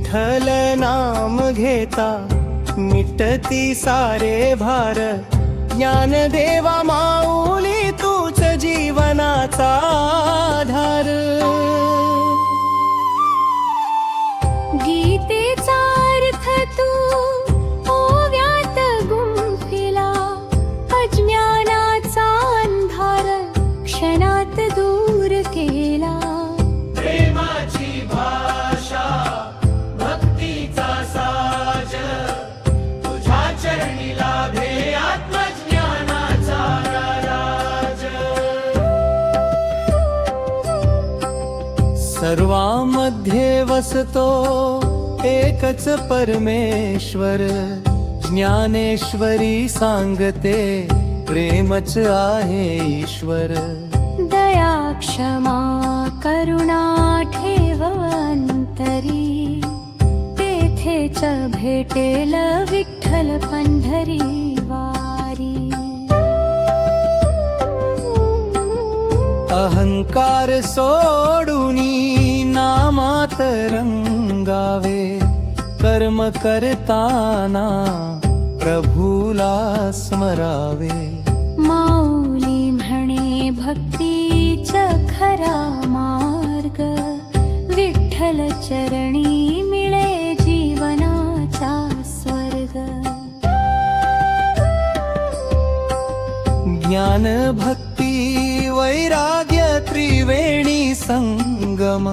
विठ्ठल नाम घेता मिटती सारे भार, ज्ञानदेवा माऊली तूच जीवनाचा आधार। गीतेचा अर्थ तू ओव्यात गुंफिला, अज्ञानाचा अंधार क्षणात दूर केला। प्रेमाची भाषा भक्तीचा साज, तुझ्या चरणी लाभे आत्मज्ञानाचा राज। सर्वांमध्ये वसतो एकच परमेश्वर, ज्ञानेश्वरी सांगते प्रेमच आहे ईश्वर। दया क्षमा करुणा ठेव अंतरी, तेथेच भेटेल विठ्ठल पंढरी वारी। अहंकार सोडूनी नामात रंगावे, कर्म करताना प्रभूला स्मरावे। माऊली म्हणे भक्तीच खरा मार्ग, विठ्ठल चरणी मिळे जीवनाचा स्वर्ग। ज्ञान भक्ती वैराग्य त्रिवेणी संगम,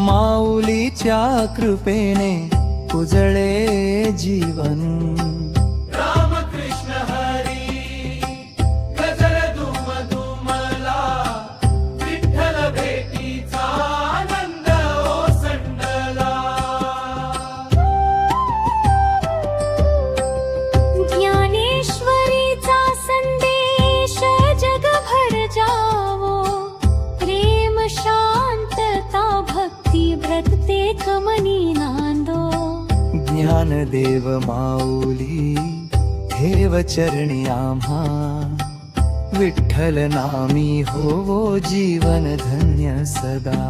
माऊलीच्या कृपेने उजळे जीवन। राम कृष्ण हरी गजर दुम दुमला, विठ्ठल भेटीचा आनंद ओसंडला। ज्ञानेश्वरीचा संदेश जगभर जावो, प्रेम शांतता भक्ती प्रत्येक मनी नांदो। ज्ञानदेव माऊली ठेव चरणी आम्हा, विठ्ठल नामी होवो जीवन धन्य सदा।